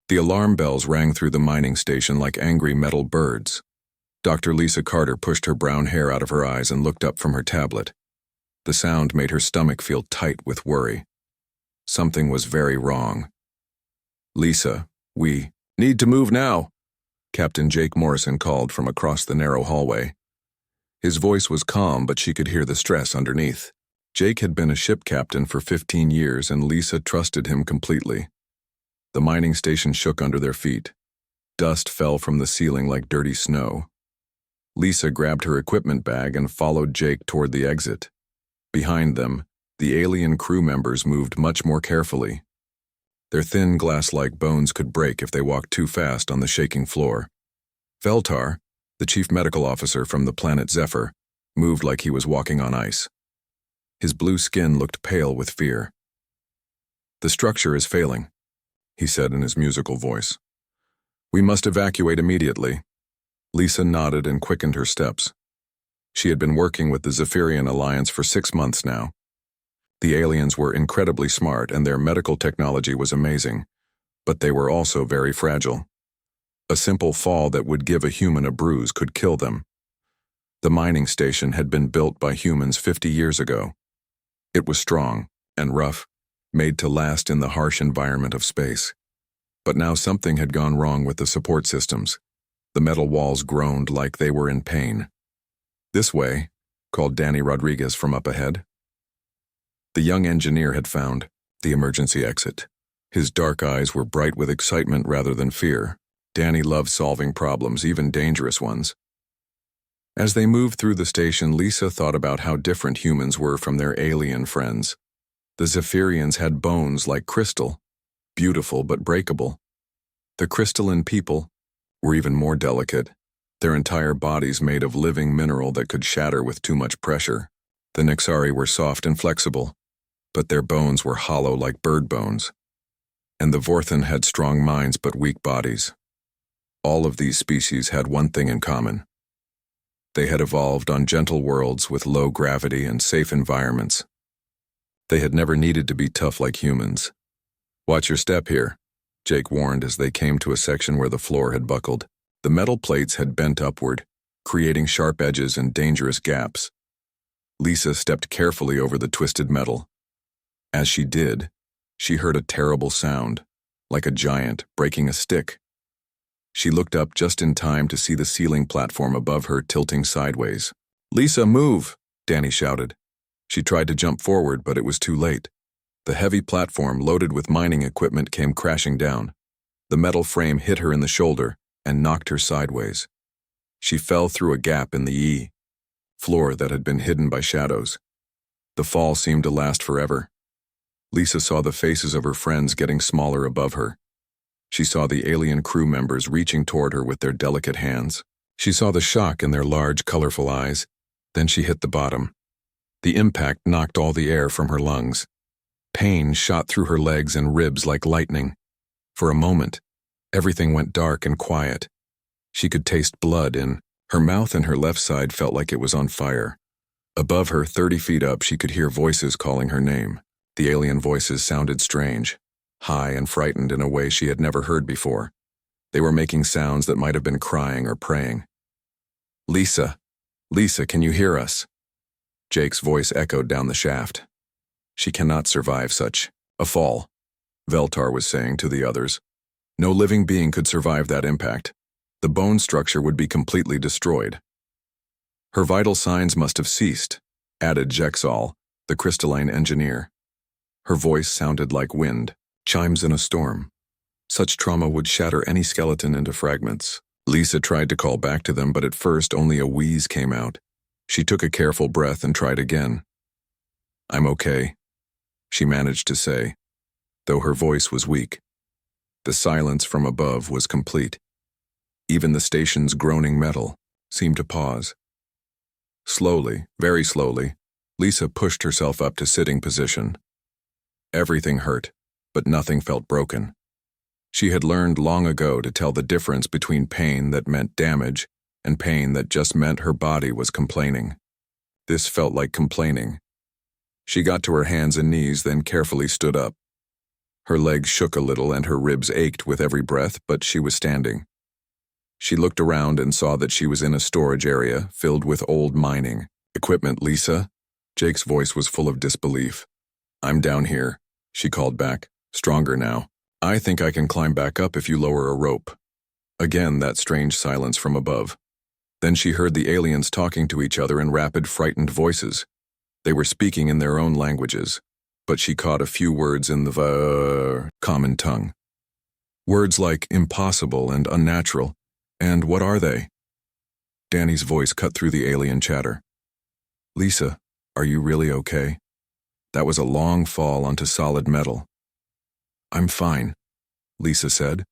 The alarm bells rang through the mining station like angry metal birds. Dr. Lisa Carter pushed her brown hair out of her eyes and looked up from her tablet. The sound made her stomach feel tight with worry. Something was very wrong. "Lisa, we need to move now," Captain Jake Morrison called from across the narrow hallway. His voice was calm, but she could hear the stress underneath. Jake had been a ship captain for 15 years, and Lisa trusted him completely. The mining station shook under their feet. Dust fell from the ceiling like dirty snow. Lisa grabbed her equipment bag and followed Jake toward the exit. Behind them, the alien crew members moved much more carefully. Their thin glass-like bones could break if they walked too fast on the shaking floor. Veltar, the chief medical officer from the planet Zephyr, moved like he was walking on ice. His blue skin looked pale with fear. "The structure is failing," he said in his musical voice. "We must evacuate immediately." Lisa nodded and quickened her steps. She had been working with the Zephyrian Alliance for 6 months now. The aliens were incredibly smart and their medical technology was amazing, but they were also very fragile. A simple fall that would give a human a bruise could kill them. The mining station had been built by humans 50 years ago. It was strong and rough, made to last in the harsh environment of space. But now something had gone wrong with the support systems. The metal walls groaned like they were in pain. "This way," called Danny Rodriguez from up ahead. The young engineer had found the emergency exit. His dark eyes were bright with excitement rather than fear. Danny loved solving problems, even dangerous ones. As they moved through the station, Lisa thought about how different humans were from their alien friends. The Zephyrians had bones like crystal, beautiful but breakable. The crystalline people were even more delicate, their entire bodies made of living mineral that could shatter with too much pressure. The Nixari were soft and flexible, but their bones were hollow like bird bones. And the Vorthan had strong minds but weak bodies. All of these species had one thing in common. They had evolved on gentle worlds with low gravity and safe environments. They had never needed to be tough like humans. "Watch your step here," Jake warned as they came to a section where the floor had buckled. The metal plates had bent upward, creating sharp edges and dangerous gaps. Lisa stepped carefully over the twisted metal. As she did, she heard a terrible sound, like a giant breaking a stick. She looked up just in time to see the ceiling platform above her tilting sideways. "Lisa, move!" Danny shouted. She tried to jump forward, but it was too late. The heavy platform loaded with mining equipment came crashing down. The metal frame hit her in the shoulder and knocked her sideways. She fell through a gap in the floor that had been hidden by shadows. The fall seemed to last forever. Lisa saw the faces of her friends getting smaller above her. She saw the alien crew members reaching toward her with their delicate hands. She saw the shock in their large, colorful eyes. Then she hit the bottom. The impact knocked all the air from her lungs. Pain shot through her legs and ribs like lightning. For a moment, everything went dark and quiet. She could taste blood in her mouth, and her left side felt like it was on fire. Above her, 30 feet up, she could hear voices calling her name. The alien voices sounded strange, high and frightened in a way she had never heard before. They were making sounds that might have been crying or praying. "Lisa, Lisa, can you hear us?" Jake's voice echoed down the shaft. "She cannot survive such a fall," Veltar was saying to the others. "No living being could survive that impact. The bone structure would be completely destroyed." "Her vital signs must have ceased," added Jexal, the crystalline engineer. Her voice sounded like wind, chimes in a storm. Such trauma would shatter any skeleton into fragments. Lisa tried to call back to them, but at first only a wheeze came out. She took a careful breath and tried again. "I'm okay," she managed to say, though her voice was weak. The silence from above was complete. Even the station's groaning metal seemed to pause. Slowly, very slowly, Lisa pushed herself up to sitting position. Everything hurt, but nothing felt broken. She had learned long ago to tell the difference between pain that meant damage and pain that just meant her body was complaining. This felt like complaining. She got to her hands and knees, then carefully stood up. Her legs shook a little and her ribs ached with every breath, but she was standing. She looked around and saw that she was in a storage area filled with old mining equipment. Lisa? Jake's voice was full of disbelief. I'm down here, she called back, stronger now. I think I can climb back up if you lower a rope. Again, that strange silence from above. Then she heard the aliens talking to each other in rapid, frightened voices. They were speaking in their own languages, but she caught a few words in the common tongue. Words like impossible and unnatural. And what are they? Danny's voice cut through the alien chatter. Lisa, are you really okay? That was a long fall onto solid metal. I'm fine, Lisa said,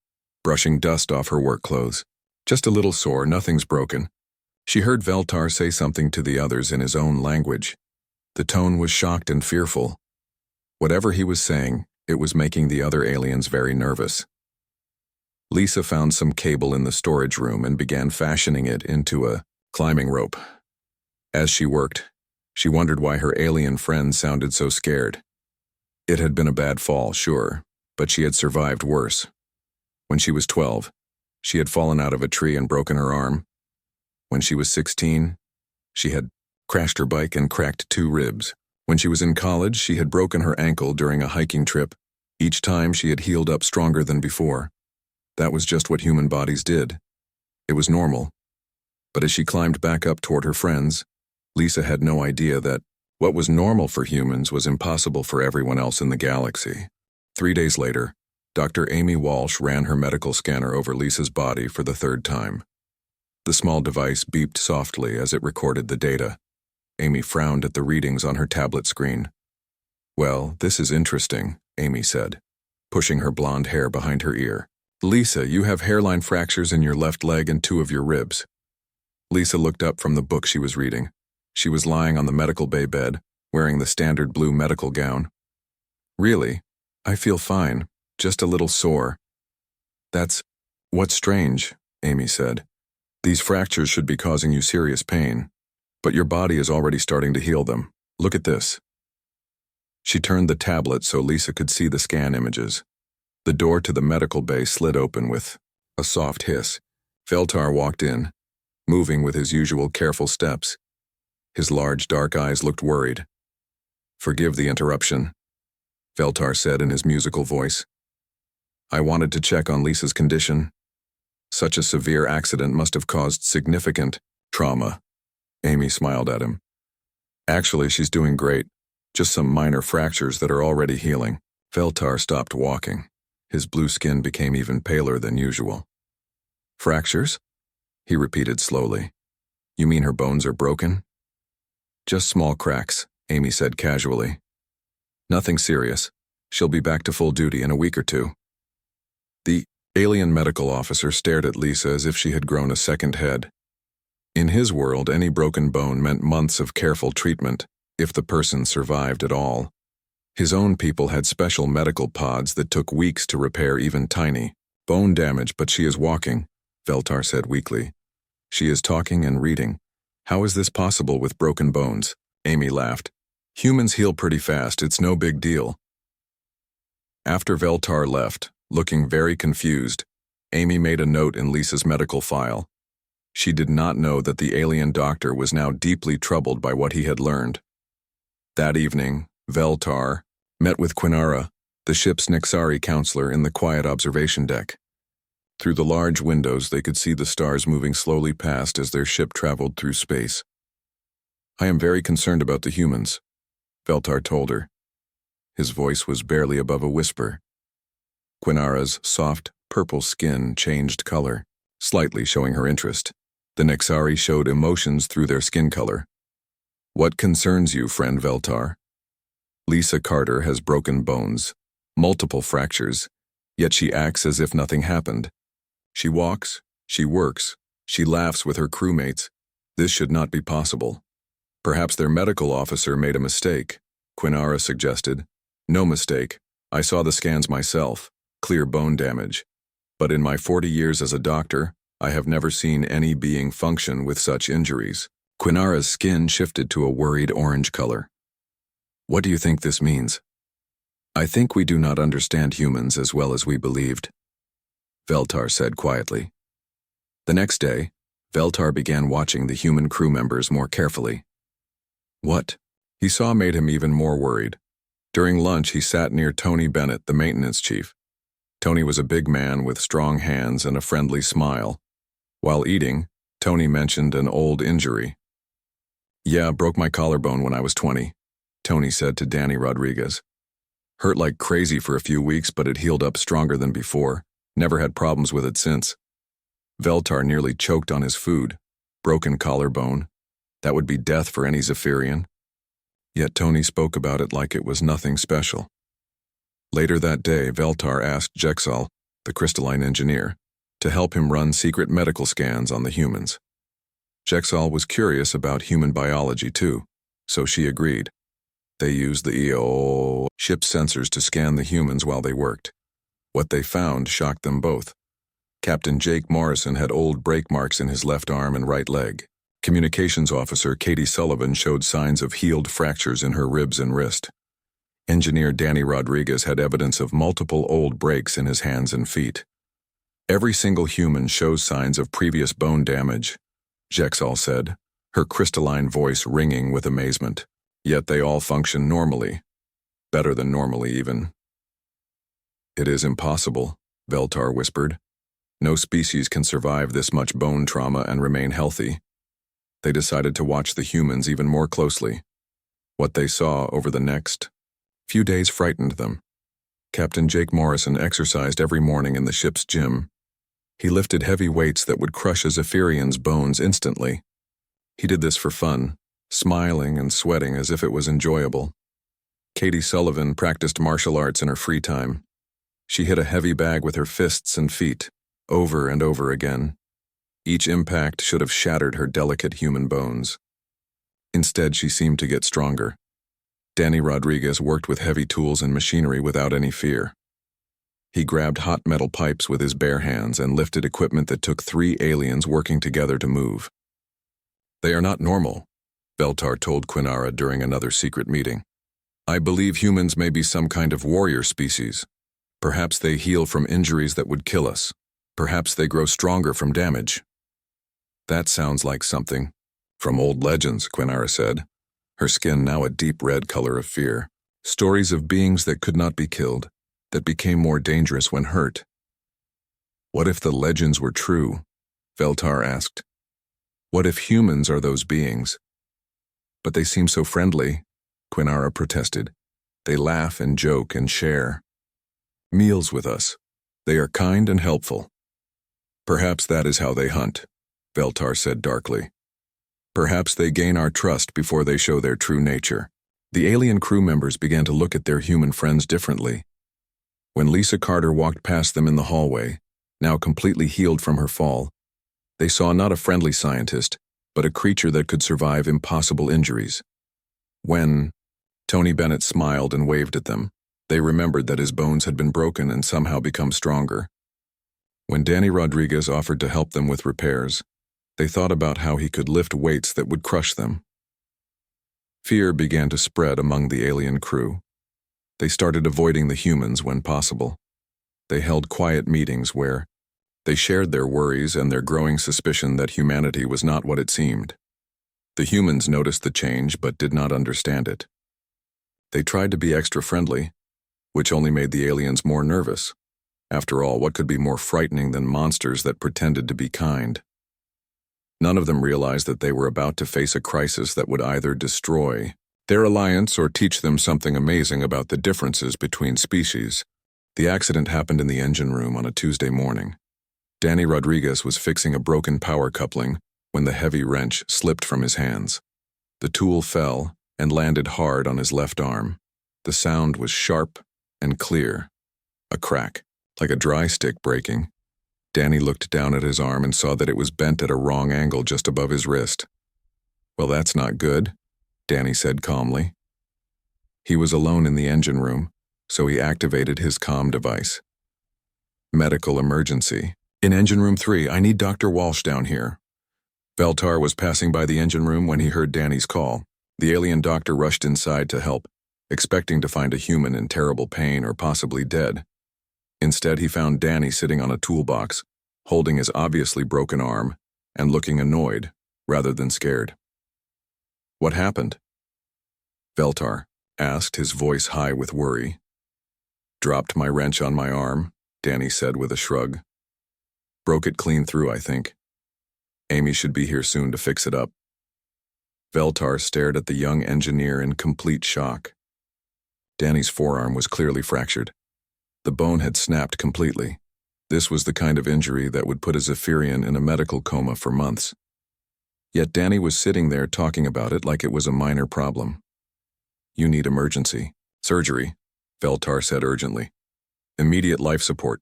brushing dust off her work clothes. Just a little sore, nothing's broken. She heard Veltar say something to the others in his own language. The tone was shocked and fearful. Whatever he was saying, it was making the other aliens very nervous. Lisa found some cable in the storage room and began fashioning it into a climbing rope. As she worked, she wondered why her alien friend sounded so scared. It had been a bad fall, sure, but she had survived worse. When she was 12, she had fallen out of a tree and broken her arm. When she was 16, she had crashed her bike and cracked 2 ribs. When she was in college, she had broken her ankle during a hiking trip. Each time she had healed up stronger than before. That was just what human bodies did. It was normal. But as she climbed back up toward her friends, Lisa had no idea that what was normal for humans was impossible for everyone else in the galaxy. 3 days later, Dr. Amy Walsh ran her medical scanner over Lisa's body for the 3rd time. The small device beeped softly as it recorded the data. Amy frowned at the readings on her tablet screen. Well, this is interesting, Amy said, pushing her blonde hair behind her ear. Lisa, you have hairline fractures in your left leg and 2 of your ribs. Lisa looked up from the book she was reading. She was lying on the medical bay bed, wearing the standard blue medical gown. Really? I feel fine, just a little sore. What's strange, Amy said. These fractures should be causing you serious pain, but your body is already starting to heal them. Look at this. She turned the tablet so Lisa could see the scan images. The door to the medical bay slid open with a soft hiss. Veltar walked in, moving with his usual careful steps. His large dark eyes looked worried. Forgive the interruption, Veltar said in his musical voice. I wanted to check on Lisa's condition. Such a severe accident must have caused significant trauma. Amy smiled at him. Actually, she's doing great. Just some minor fractures that are already healing. Veltar stopped walking. His blue skin became even paler than usual. Fractures? He repeated slowly. You mean her bones are broken? Just small cracks, Amy said casually. Nothing serious. She'll be back to full duty in a week or 2. The alien medical officer stared at Lisa as if she had grown a second head. In his world, any broken bone meant months of careful treatment, if the person survived at all. His own people had special medical pods that took weeks to repair even tiny bone damage, but she is walking, Veltar said weakly. She is talking and reading. How is this possible with broken bones? Amy laughed. Humans heal pretty fast, it's no big deal. After Veltar left, looking very confused, Amy made a note in Lisa's medical file. She did not know that the alien doctor was now deeply troubled by what he had learned. That evening, Veltar met with Quinara, the ship's Nexari counselor, in the quiet observation deck. Through the large windows, they could see the stars moving slowly past as their ship traveled through space. I am very concerned about the humans, Veltar told her. His voice was barely above a whisper. Quinara's soft, purple skin changed color, slightly showing her interest. The Nexari showed emotions through their skin color. What concerns you, friend Veltar? Lisa Carter has broken bones, multiple fractures, yet she acts as if nothing happened. She walks, she works, she laughs with her crewmates. This should not be possible. Perhaps their medical officer made a mistake, Quinara suggested. No mistake. I saw the scans myself. Clear bone damage. But in my 40 years as a doctor, I have never seen any being function with such injuries. Quinara's skin shifted to a worried orange color. What do you think this means? I think we do not understand humans as well as we believed, Veltar said quietly. The next day, Veltar began watching the human crew members more carefully. What he saw made him even more worried. During lunch, he sat near Tony Bennett, the maintenance chief. Tony was a big man with strong hands and a friendly smile. While eating, Tony mentioned an old injury. Yeah, broke my collarbone when I was 20, Tony said to Danny Rodriguez. Hurt like crazy for a few weeks, but it healed up stronger than before. Never had problems with it since. Veltar nearly choked on his food. Broken collarbone. That would be death for any Zephyrian. Yet Tony spoke about it like it was nothing special. Later that day, Veltar asked Jexal, the crystalline engineer, to help him run secret medical scans on the humans. Jexal was curious about human biology too, so she agreed. They used the EO ship's sensors to scan the humans while they worked. What they found shocked them both. Captain Jake Morrison had old break marks in his left arm and right leg. Communications officer Katie Sullivan showed signs of healed fractures in her ribs and wrist. Engineer Danny Rodriguez had evidence of multiple old breaks in his hands and feet. Every single human shows signs of previous bone damage, Jexal said, her crystalline voice ringing with amazement. Yet they all function normally. Better than normally, even. It is impossible, Veltar whispered. No species can survive this much bone trauma and remain healthy. They decided to watch the humans even more closely. What they saw over the next few days frightened them. Captain Jake Morrison exercised every morning in the ship's gym. He lifted heavy weights that would crush a Zephyrian's bones instantly. He did this for fun, smiling and sweating as if it was enjoyable. Katie Sullivan practiced martial arts in her free time. She hit a heavy bag with her fists and feet, over and over again. Each impact should have shattered her delicate human bones. Instead, she seemed to get stronger. Danny Rodriguez worked with heavy tools and machinery without any fear. He grabbed hot metal pipes with his bare hands and lifted equipment that took 3 aliens working together to move. They are not normal, Veltar told Quinara during another secret meeting. I believe humans may be some kind of warrior species. Perhaps they heal from injuries that would kill us. Perhaps they grow stronger from damage. That sounds like something from old legends, Quinara said, her skin now a deep red color of fear. Stories of beings that could not be killed, that became more dangerous when hurt. What if the legends were true? Veltar asked. What if humans are those beings? But they seem so friendly, Quinara protested. They laugh and joke and share meals with us. They are kind and helpful. Perhaps that is how they hunt, Veltar said darkly. Perhaps they gain our trust before they show their true nature. The alien crew members began to look at their human friends differently. When Lisa Carter walked past them in the hallway, now completely healed from her fall, they saw not a friendly scientist, but a creature that could survive impossible injuries. When Tony Bennett smiled and waved at them, they remembered that his bones had been broken and somehow become stronger. When Danny Rodriguez offered to help them with repairs, they thought about how he could lift weights that would crush them. Fear began to spread among the alien crew. They started avoiding the humans when possible. They held quiet meetings where they shared their worries and their growing suspicion that humanity was not what it seemed. The humans noticed the change but did not understand it. They tried to be extra friendly, which only made the aliens more nervous. After all, what could be more frightening than monsters that pretended to be kind? None of them realized that they were about to face a crisis that would either destroy their alliance or teach them something amazing about the differences between species. The accident happened in the engine room on a Tuesday morning. Danny Rodriguez was fixing a broken power coupling when the heavy wrench slipped from his hands. The tool fell and landed hard on his left arm. The sound was sharp and clear. A crack, like a dry stick breaking. Danny looked down at his arm and saw that it was bent at a wrong angle just above his wrist. Well, that's not good, Danny said calmly. He was alone in the engine room, so he activated his comm device. Medical emergency. In engine room 3, I need Dr. Walsh down here. Veltar was passing by the engine room when he heard Danny's call. The alien doctor rushed inside to help. expecting to find a human in terrible pain or possibly dead. Instead, he found Danny sitting on a toolbox, holding his obviously broken arm, and looking annoyed, rather than scared. "What happened?" Veltar asked, his voice high with worry. "Dropped my wrench on my arm," Danny said with a shrug. "Broke it clean through, I think. Amy should be here soon to fix it up." Veltar stared at the young engineer in complete shock. Danny's forearm was clearly fractured. The bone had snapped completely. This was the kind of injury that would put a Zephyrian in a medical coma for months. Yet Danny was sitting there talking about it like it was a minor problem. "You need emergency surgery," Veltar said urgently. "Immediate life support.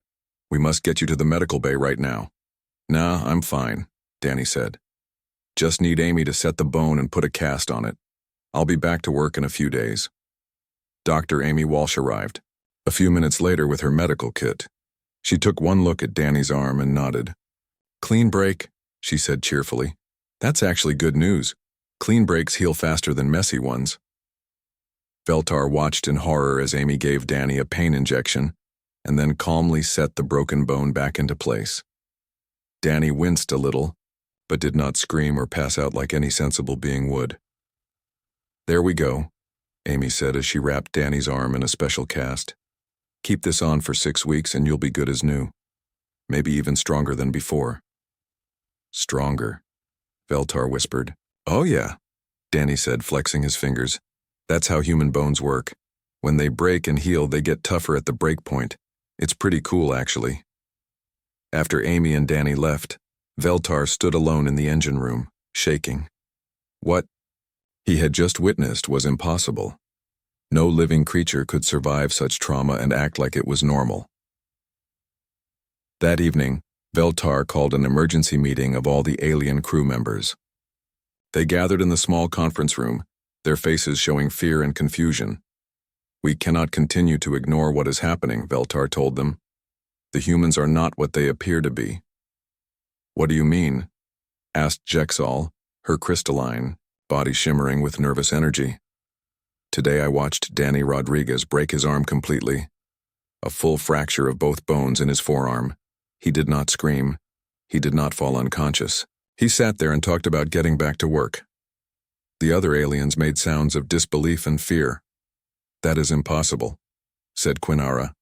We must get you to the medical bay right now." "Nah, I'm fine," Danny said. "Just need Amy to set the bone and put a cast on it. I'll be back to work in a few days." Dr. Amy Walsh arrived, a few minutes later with her medical kit. She took one look at Danny's arm and nodded. "Clean break," she said cheerfully. "That's actually good news. Clean breaks heal faster than messy ones." Veltar watched in horror as Amy gave Danny a pain injection and then calmly set the broken bone back into place. Danny winced a little, but did not scream or pass out like any sensible being would. "There we go," Amy said as she wrapped Danny's arm in a special cast. "Keep this on for 6 weeks and you'll be good as new. Maybe even stronger than before." "Stronger," Veltar whispered. "Oh yeah," Danny said, flexing his fingers. "That's how human bones work. When they break and heal, they get tougher at the break point. It's pretty cool, actually." After Amy and Danny left, Veltar stood alone in the engine room, shaking. What he had just witnessed was impossible. No living creature could survive such trauma and act like it was normal. That evening, Veltar called an emergency meeting of all the alien crew members. They gathered in the small conference room, their faces showing fear and confusion. "We cannot continue to ignore what is happening," Veltar told them. "The humans are not what they appear to be." "What do you mean?" asked Jexal, her crystalline body shimmering with nervous energy. "Today I watched Danny Rodriguez break his arm completely. A full fracture of both bones in his forearm. He did not scream. He did not fall unconscious. He sat there and talked about getting back to work." The other aliens made sounds of disbelief and fear. "That is impossible," said Quinara,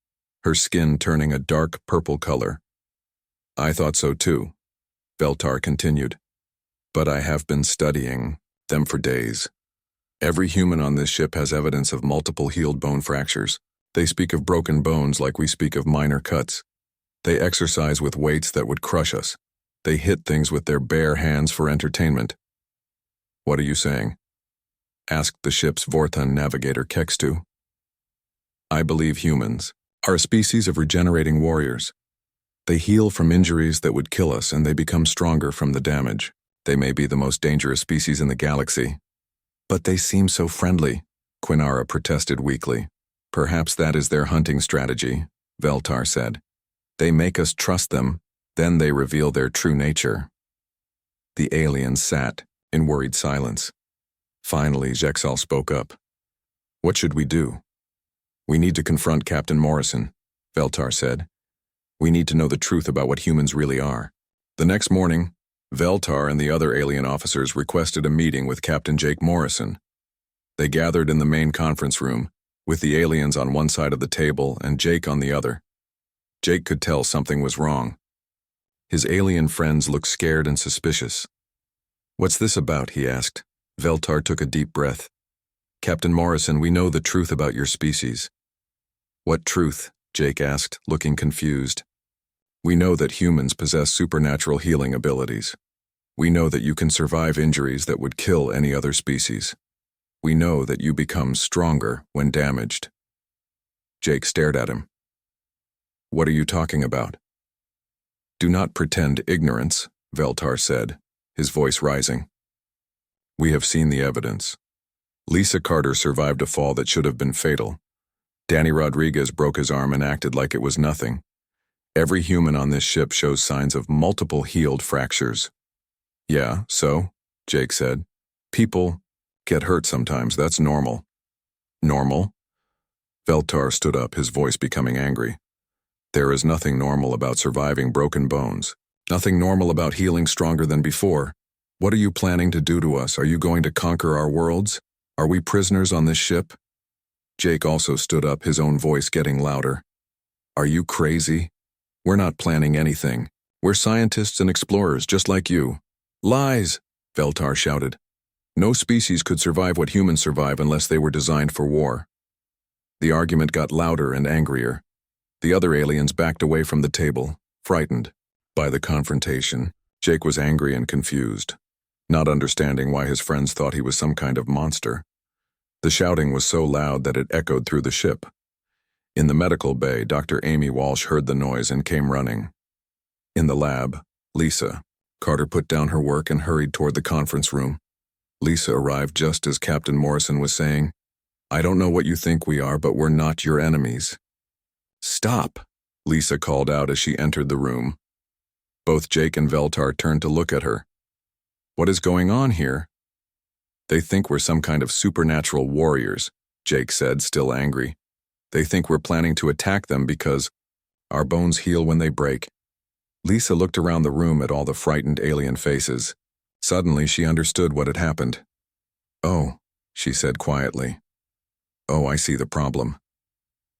her skin turning a dark purple color. "I thought so too," Veltar continued. "But I have been studying them for days. Every human on this ship has evidence of multiple healed bone fractures. They speak of broken bones like we speak of minor cuts. They exercise with weights that would crush us. They hit things with their bare hands for entertainment." "What are you saying?" asked the ship's Vorthon navigator Kextu. "I believe humans are a species of regenerating warriors. They heal from injuries that would kill us and they become stronger from the damage. They may be the most dangerous species in the galaxy." "But they seem so friendly," Quinara protested weakly. "Perhaps that is their hunting strategy," Veltar said. "They make us trust them, then they reveal their true nature." The aliens sat in worried silence. Finally, Jexal spoke up. "What should we do?" "We need to confront Captain Morrison," Veltar said. "We need to know the truth about what humans really are." The next morning, Veltar and the other alien officers requested a meeting with Captain Jake Morrison. They gathered in the main conference room, with the aliens on one side of the table and Jake on the other. Jake could tell something was wrong. His alien friends looked scared and suspicious. "What's this about?" he asked. Veltar took a deep breath. "Captain Morrison, we know the truth about your species." "What truth?" Jake asked, looking confused. "We know that humans possess supernatural healing abilities. We know that you can survive injuries that would kill any other species. We know that you become stronger when damaged." Jake stared at him. "What are you talking about?" "Do not pretend ignorance," Veltar said, his voice rising. "We have seen the evidence. Lisa Carter survived a fall that should have been fatal. Danny Rodriguez broke his arm and acted like it was nothing. Every human on this ship shows signs of multiple healed fractures." "Yeah, so?" Jake said. "People get hurt sometimes, that's normal. Normal? Veltar stood up, his voice becoming angry. There is nothing normal about surviving broken bones. Nothing normal about healing stronger than before. What are you planning to do to us? Are you going to conquer our worlds? Are we prisoners on this ship? Jake also stood up, his own voice getting louder. Are you crazy? We're not planning anything. We're scientists and explorers just like you. Lies! Veltar shouted. No species could survive what humans survive unless they were designed for war. The argument got louder and angrier. The other aliens backed away from the table, frightened by the confrontation. Jake was angry and confused, not understanding why his friends thought he was some kind of monster. The shouting was so loud that it echoed through the ship. In the medical bay, Dr. Amy Walsh heard the noise and came running. In the lab, Lisa. Carter put down her work and hurried toward the conference room. Lisa arrived just as Captain Morrison was saying, I don't know what you think we are, but we're not your enemies. Stop, Lisa called out as she entered the room. Both Jake and Veltar turned to look at her. What is going on here? They think we're some kind of supernatural warriors, Jake said, still angry. They think we're planning to attack them because our bones heal when they break. Lisa looked around the room at all the frightened alien faces. Suddenly, she understood what had happened. Oh, she said quietly. Oh, I see the problem.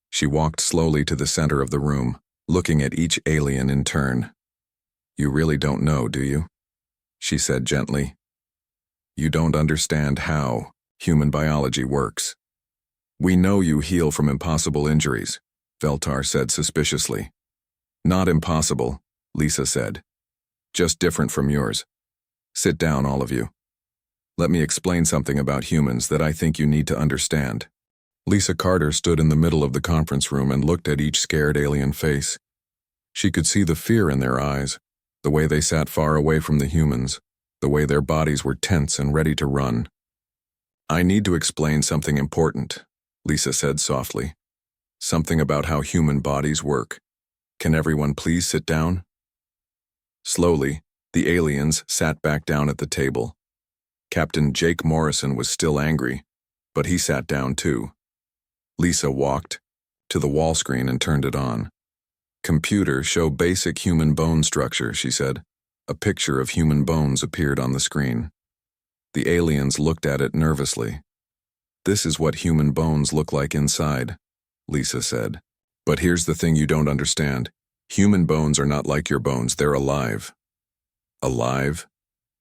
She walked slowly to the center of the room, looking at each alien in turn. You really don't know, do you? She said gently. You don't understand how human biology works. We know you heal from impossible injuries, Veltar said suspiciously. Not impossible, Lisa said. Just different from yours. Sit down, all of you. Let me explain something about humans that I think you need to understand. Lisa Carter stood in the middle of the conference room and looked at each scared alien face. She could see the fear in their eyes, the way they sat far away from the humans, the way their bodies were tense and ready to run. I need to explain something important, Lisa said softly. Something about how human bodies work. Can everyone please sit down? Slowly, the aliens sat back down at the table. Captain Jake Morrison was still angry, but he sat down too. Lisa walked to the wall screen and turned it on. Computer, show basic human bone structure, she said. A picture of human bones appeared on the screen. The aliens looked at it nervously. This is what human bones look like inside, Lisa said. But here's the thing you don't understand. Human bones are not like your bones, they're alive. Alive?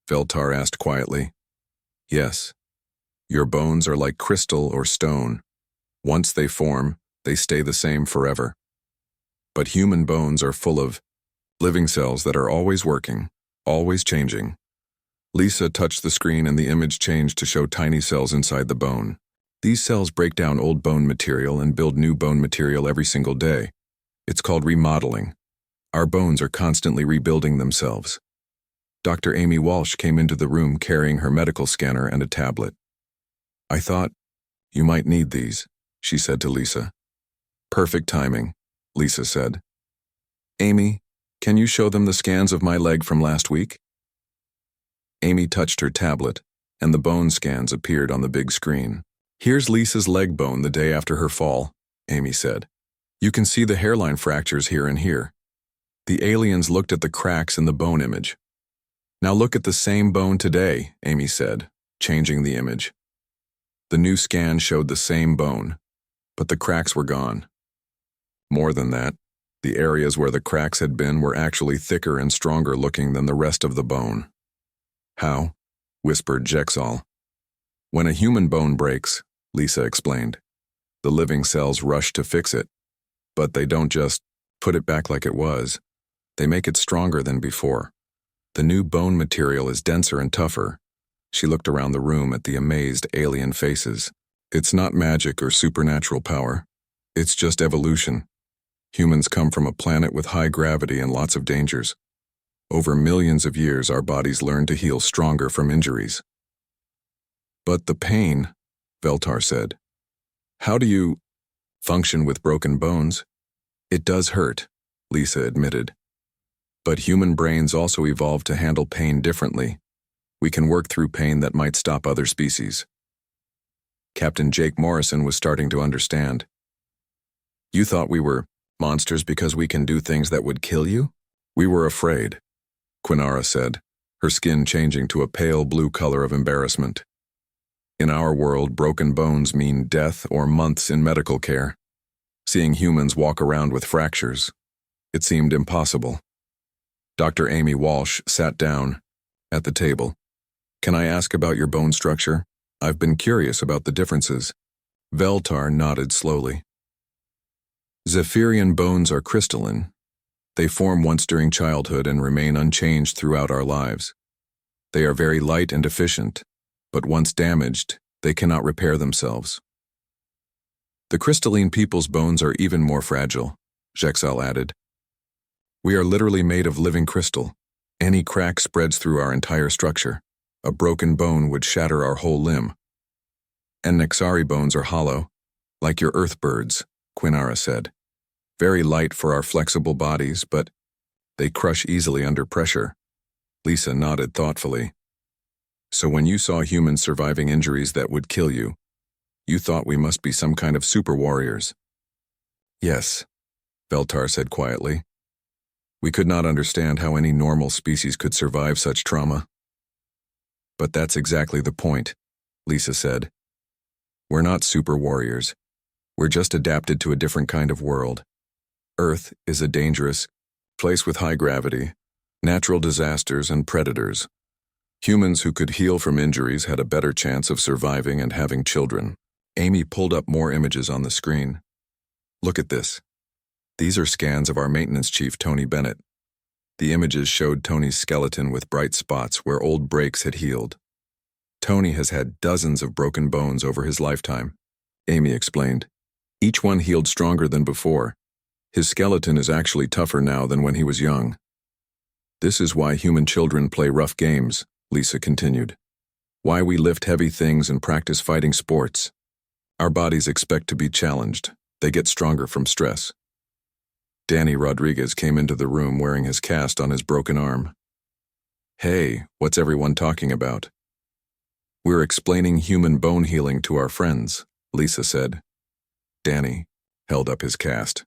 Veltar asked quietly. Yes. Your bones are like crystal or stone. Once they form, they stay the same forever. But human bones are full of living cells that are always working, always changing. Lisa touched the screen and the image changed to show tiny cells inside the bone. These cells break down old bone material and build new bone material every single day. It's called remodeling. Our bones are constantly rebuilding themselves. Dr. Amy Walsh came into the room carrying her medical scanner and a tablet. I thought, you might need these, she said to Lisa. Perfect timing, Lisa said. Amy, can you show them the scans of my leg from last week? Amy touched her tablet, and the bone scans appeared on the big screen. Here's Lisa's leg bone the day after her fall, Amy said. You can see the hairline fractures here and here. The aliens looked at the cracks in the bone image. Now look at the same bone today, Amy said, changing the image. The new scan showed the same bone, but the cracks were gone. More than that, the areas where the cracks had been were actually thicker and stronger looking than the rest of the bone. How? Whispered Jexal. When a human bone breaks, Lisa explained, the living cells rush to fix it, but they don't just put it back like it was. They make it stronger than before. The new bone material is denser and tougher. She looked around the room at the amazed alien faces. It's not magic or supernatural power. It's just evolution. Humans come from a planet with high gravity and lots of dangers. Over millions of years, our bodies learn to heal stronger from injuries. But the pain, Veltar said. How do you function with broken bones? It does hurt, Lisa admitted. But human brains also evolved to handle pain differently. We can work through pain that might stop other species. Captain Jake Morrison was starting to understand. You thought we were monsters because we can do things that would kill you? We were afraid, Quinara said, her skin changing to a pale blue color of embarrassment. In our world, broken bones mean death or months in medical care. Seeing humans walk around with fractures, it seemed impossible. Dr. Amy Walsh sat down at the table. Can I ask about your bone structure? I've been curious about the differences. Veltar nodded slowly. Zephyrian bones are crystalline. They form once during childhood and remain unchanged throughout our lives. They are very light and efficient, but once damaged, they cannot repair themselves. The crystalline people's bones are even more fragile, Jexal added. We are literally made of living crystal. Any crack spreads through our entire structure. A broken bone would shatter our whole limb. And Nexari bones are hollow, like your earth birds, Quinara said. Very light for our flexible bodies, but they crush easily under pressure. Lisa nodded thoughtfully. So when you saw humans surviving injuries that would kill you, you thought we must be some kind of super warriors. Yes, Veltar said quietly. We could not understand how any normal species could survive such trauma. But that's exactly the point, Lisa said. We're not super warriors. We're just adapted to a different kind of world. Earth is a dangerous place with high gravity, natural disasters, and predators. Humans who could heal from injuries had a better chance of surviving and having children. Amy pulled up more images on the screen. Look at this. These are scans of our maintenance chief, Tony Bennett. The images showed Tony's skeleton with bright spots where old breaks had healed. Tony has had dozens of broken bones over his lifetime, Amy explained. Each one healed stronger than before. His skeleton is actually tougher now than when he was young. This is why human children play rough games, Lisa continued. Why we lift heavy things and practice fighting sports. Our bodies expect to be challenged. They get stronger from stress. Danny Rodriguez came into the room wearing his cast on his broken arm. Hey, what's everyone talking about? We're explaining human bone healing to our friends, Lisa said. Danny held up his cast.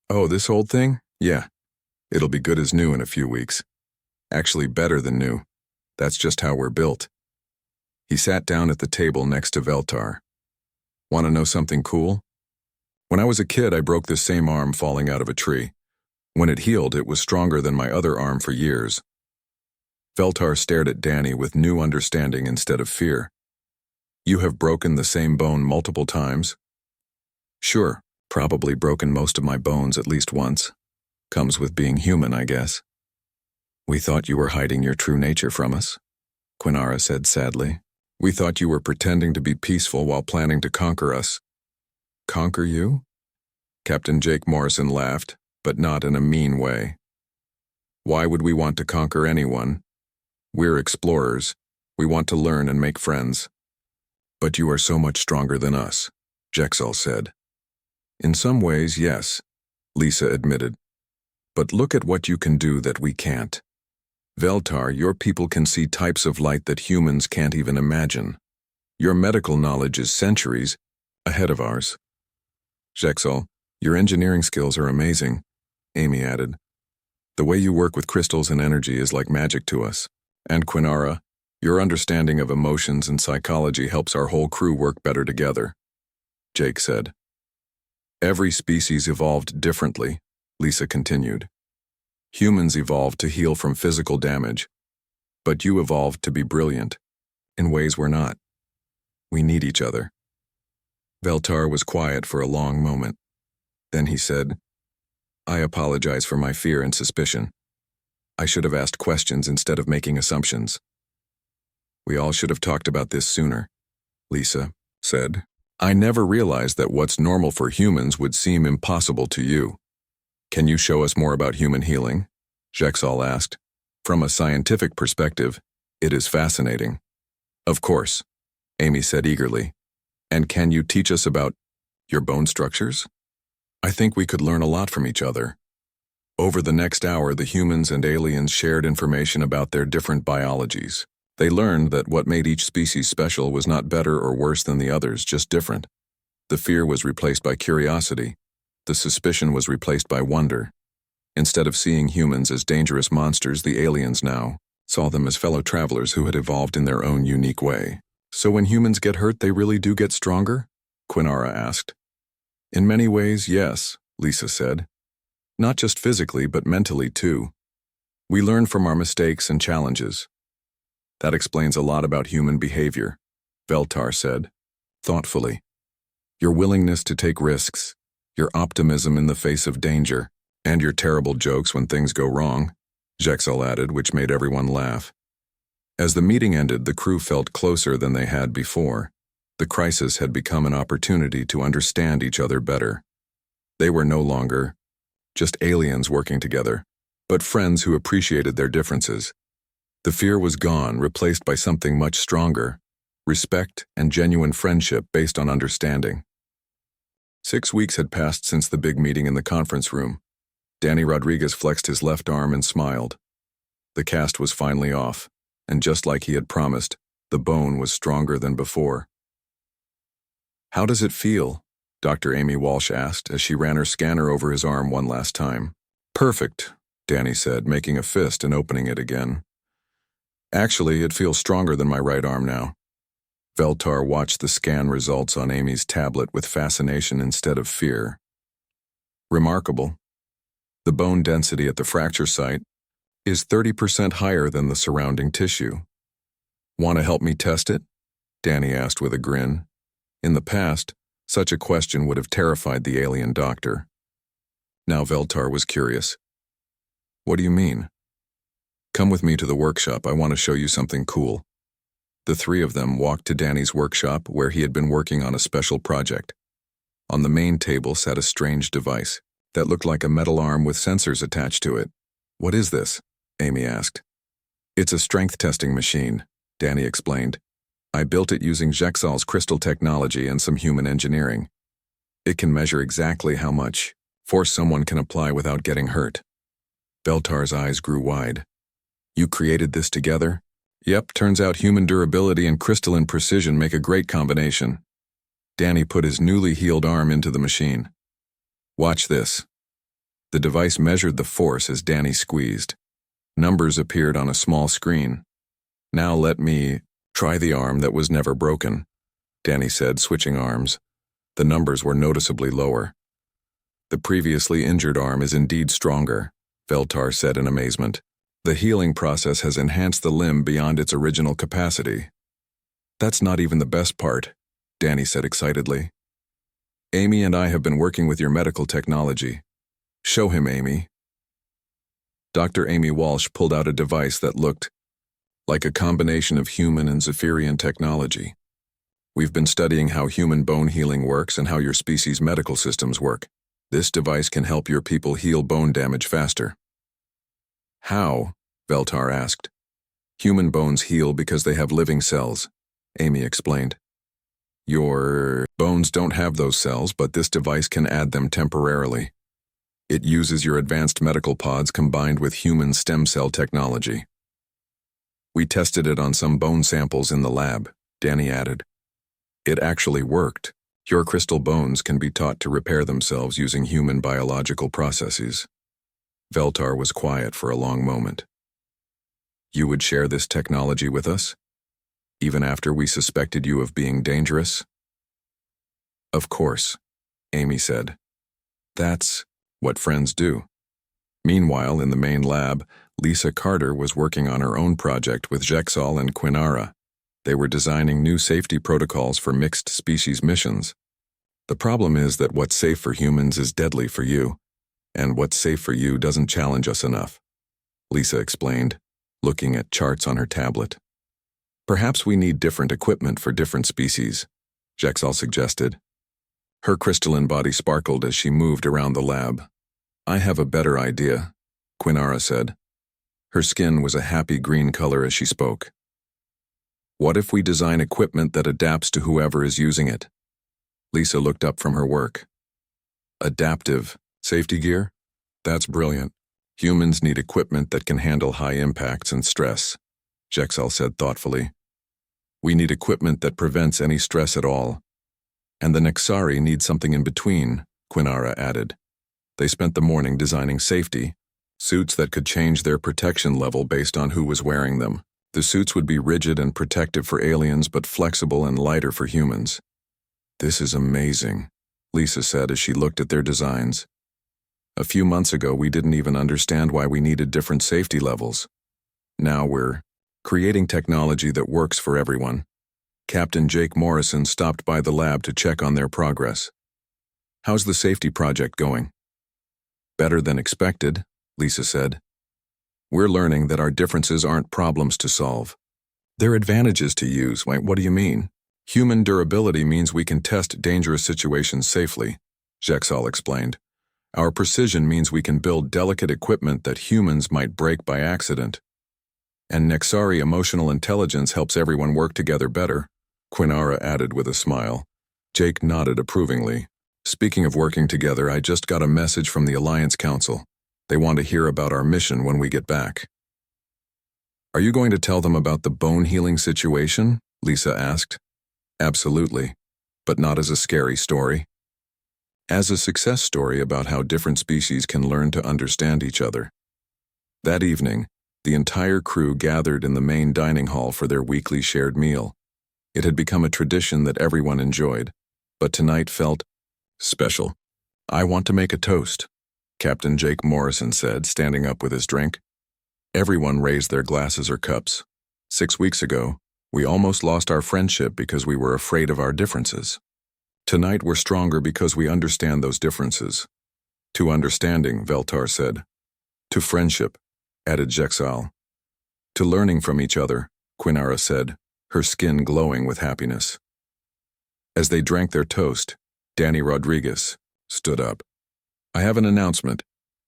Oh, this old thing? Yeah. It'll be good as new in a few weeks. Actually better than new. That's just how we're built. He sat down at the table next to Veltar. Want to know something cool? When I was a kid, I broke this same arm falling out of a tree. When it healed, it was stronger than my other arm for years. Veltar stared at Danny with new understanding instead of fear. You have broken the same bone multiple times? Sure, probably broken most of my bones at least once. Comes with being human, I guess. We thought you were hiding your true nature from us, Quinara said sadly. We thought you were pretending to be peaceful while planning to conquer us. Conquer you? Captain Jake Morrison laughed, but not in a mean way. Why would we want to conquer anyone? We're explorers. We want to learn and make friends. But you are so much stronger than us, Jexal said. In some ways, yes, Lisa admitted. But look at what you can do that we can't. Veltar, your people can see types of light that humans can't even imagine. Your medical knowledge is centuries ahead of ours. Jexal, your engineering skills are amazing, Amy added. The way you work with crystals and energy is like magic to us. And Quinara, your understanding of emotions and psychology helps our whole crew work better together, Jake said. Every species evolved differently, Lisa continued. Humans evolved to heal from physical damage, but you evolved to be brilliant, in ways we're not. We need each other. Veltar was quiet for a long moment. Then he said, I apologize for my fear and suspicion. I should have asked questions instead of making assumptions. We all should have talked about this sooner, Lisa said. I never realized that what's normal for humans would seem impossible to you. Can you show us more about human healing? Jexal asked. From a scientific perspective, it is fascinating. Of course, Amy said eagerly. And can you teach us about your bone structures? I think we could learn a lot from each other. Over the next hour, the humans and aliens shared information about their different biologies. They learned that what made each species special was not better or worse than the others, just different. The fear was replaced by curiosity. The suspicion was replaced by wonder. Instead of seeing humans as dangerous monsters, the aliens now saw them as fellow travelers who had evolved in their own unique way. So when humans get hurt, they really do get stronger? Quinara asked. In many ways, yes, Lisa said. Not just physically, but mentally too. We learn from our mistakes and challenges. That explains a lot about human behavior, Veltar said, thoughtfully. Your willingness to take risks, your optimism in the face of danger, and your terrible jokes when things go wrong, Jexel added, which made everyone laugh. As the meeting ended, the crew felt closer than they had before. The crisis had become an opportunity to understand each other better. They were no longer just aliens working together, but friends who appreciated their differences. The fear was gone, replaced by something much stronger, respect and genuine friendship based on understanding. 6 weeks had passed since the big meeting in the conference room. Danny Rodriguez flexed his left arm and smiled. The cast was finally off, and just like he had promised, the bone was stronger than before. How does it feel? Dr. Amy Walsh asked as she ran her scanner over his arm one last time. Perfect, Danny said, making a fist and opening it again. Actually, it feels stronger than my right arm now. Veltar watched the scan results on Amy's tablet with fascination instead of fear. Remarkable. The bone density at the fracture site is 30% higher than the surrounding tissue. Want to help me test it? Danny asked with a grin. In the past, such a question would have terrified the alien doctor. Now Veltar was curious. What do you mean? Come with me to the workshop. I want to show you something cool. The three of them walked to Danny's workshop where he had been working on a special project. On the main table sat a strange device that looked like a metal arm with sensors attached to it. What is this? Amy asked. It's a strength testing machine, Danny explained. I built it using Jexal's crystal technology and some human engineering. It can measure exactly how much force someone can apply without getting hurt. Veltar's eyes grew wide. You created this together? Yep, turns out human durability and crystalline precision make a great combination. Danny put his newly healed arm into the machine. Watch this. The device measured the force as Danny squeezed. Numbers appeared on a small screen. Now let me try the arm that was never broken, Danny said, switching arms. The numbers were noticeably lower. The previously injured arm is indeed stronger, Veltar said in amazement. The healing process has enhanced the limb beyond its original capacity. That's not even the best part, Danny said excitedly. Amy and I have been working with your medical technology. Show him, Amy. Dr. Amy Walsh pulled out a device that looked like a combination of human and Zephyrian technology. We've been studying how human bone healing works and how your species' medical systems work. This device can help your people heal bone damage faster. How? Veltar asked. Human bones heal because they have living cells, Amy explained. Your bones don't have those cells, but this device can add them temporarily. It uses your advanced medical pods combined with human stem cell technology. We tested it on some bone samples in the lab, Danny added. It actually worked. Your crystal bones can be taught to repair themselves using human biological processes. Veltar was quiet for a long moment. You would share this technology with us? Even after we suspected you of being dangerous? Of course, Amy said. That's what friends do. Meanwhile, in the main lab, Lisa Carter was working on her own project with Jexal and Quinara. They were designing new safety protocols for mixed species missions. The problem is that what's safe for humans is deadly for you, and what's safe for you doesn't challenge us enough, Lisa explained, looking at charts on her tablet. Perhaps we need different equipment for different species, Jexal suggested. Her crystalline body sparkled as she moved around the lab. I have a better idea, Quinara said. Her skin was a happy green color as she spoke. What if we design equipment that adapts to whoever is using it? Lisa looked up from her work. Adaptive safety gear? That's brilliant. Humans need equipment that can handle high impacts and stress, Jexal said thoughtfully. We need equipment that prevents any stress at all. And the Nexari need something in between, Quinara added. They spent the morning designing safety, suits that could change their protection level based on who was wearing them. The suits would be rigid and protective for aliens but flexible and lighter for humans. This is amazing, Lisa said as she looked at their designs. A few months ago, we didn't even understand why we needed different safety levels. Now we're creating technology that works for everyone. Captain Jake Morrison stopped by the lab to check on their progress. How's the safety project going? Better than expected, Lisa said. We're learning that our differences aren't problems to solve. They're advantages to use. Wait, what do you mean? Human durability means we can test dangerous situations safely, Jexal explained. Our precision means we can build delicate equipment that humans might break by accident. And Nexari emotional intelligence helps everyone work together better, Quinara added with a smile. Jake nodded approvingly. Speaking of working together, I just got a message from the Alliance Council. They want to hear about our mission when we get back. Are you going to tell them about the bone healing situation? Lisa asked. Absolutely, but not as a scary story. As a success story about how different species can learn to understand each other. That evening, the entire crew gathered in the main dining hall for their weekly shared meal. It had become a tradition that everyone enjoyed, but tonight felt special. I want to make a toast, Captain Jake Morrison said, standing up with his drink. Everyone raised their glasses or cups. 6 weeks ago, we almost lost our friendship because we were afraid of our differences. Tonight we're stronger because we understand those differences. To understanding, Veltar said. To friendship, added Jexal. To learning from each other, Quinara said, her skin glowing with happiness. As they drank their toast, Danny Rodriguez stood up. I have an announcement.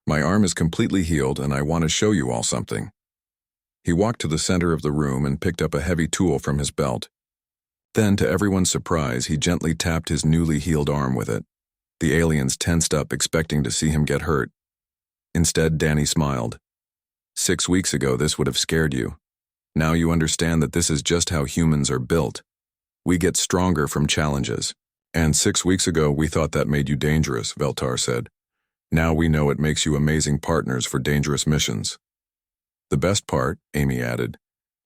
My arm is completely healed and I want to show you all something. He walked to the center of the room and picked up a heavy tool from his belt. Then, to everyone's surprise, he gently tapped his newly healed arm with it. The aliens tensed up, expecting to see him get hurt. Instead, Danny smiled. 6 weeks ago, this would have scared you. Now you understand that this is just how humans are built. We get stronger from challenges. And 6 weeks ago, we thought that made you dangerous, Veltar said. Now we know it makes you amazing partners for dangerous missions. The best part, Amy added,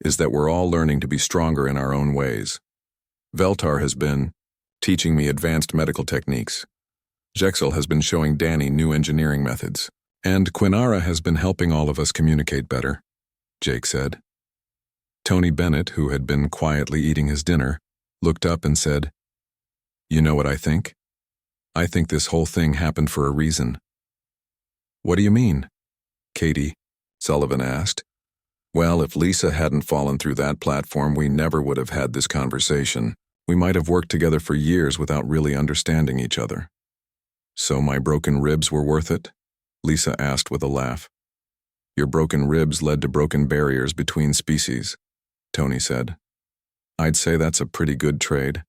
is that we're all learning to be stronger in our own ways. Veltar has been teaching me advanced medical techniques. Jexal has been showing Danny new engineering methods. And Quinara has been helping all of us communicate better, Jake said. Tony Bennett, who had been quietly eating his dinner, looked up and said, You know what I think? I think this whole thing happened for a reason. What do you mean? Katie, Sullivan asked. Well, if Lisa hadn't fallen through that platform, we never would have had this conversation. We might have worked together for years without really understanding each other. So my broken ribs were worth it? Lisa asked with a laugh. Your broken ribs led to broken barriers between species, Tony said. I'd say that's a pretty good trade.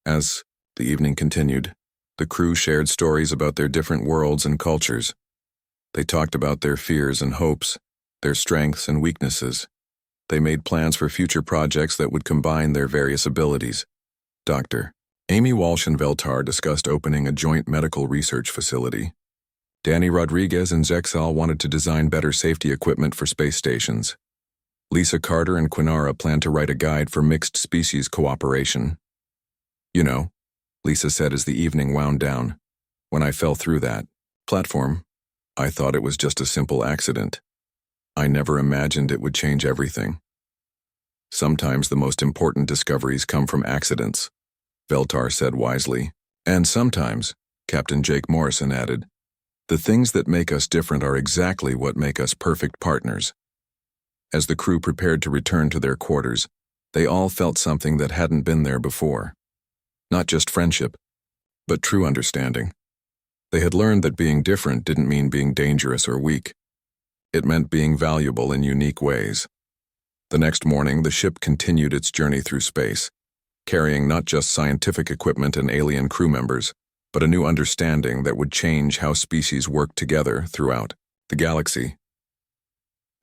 As the evening continued, the crew shared stories about their different worlds and cultures. They talked about their fears and hopes, their strengths and weaknesses. They made plans for future projects that would combine their various abilities. Dr. Amy Walsh and Veltar discussed opening a joint medical research facility. Danny Rodriguez and Jexal wanted to design better safety equipment for space stations. Lisa Carter and Quinara planned to write a guide for mixed species cooperation. You know, Lisa said as the evening wound down, when I fell through that platform, I thought it was just a simple accident. I never imagined it would change everything. Sometimes the most important discoveries come from accidents, Veltar said wisely. And sometimes, Captain Jake Morrison added, the things that make us different are exactly what make us perfect partners. As the crew prepared to return to their quarters, they all felt something that hadn't been there before. Not just friendship, but true understanding. They had learned that being different didn't mean being dangerous or weak. It meant being valuable in unique ways. The next morning, the ship continued its journey through space, carrying not just scientific equipment and alien crew members, but a new understanding that would change how species work together throughout the galaxy.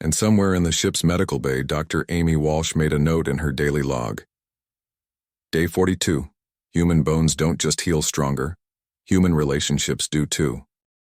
And somewhere in the ship's medical bay, Dr. Amy Walsh made a note in her daily log. Day 42. Human bones don't just heal stronger. Human relationships do too.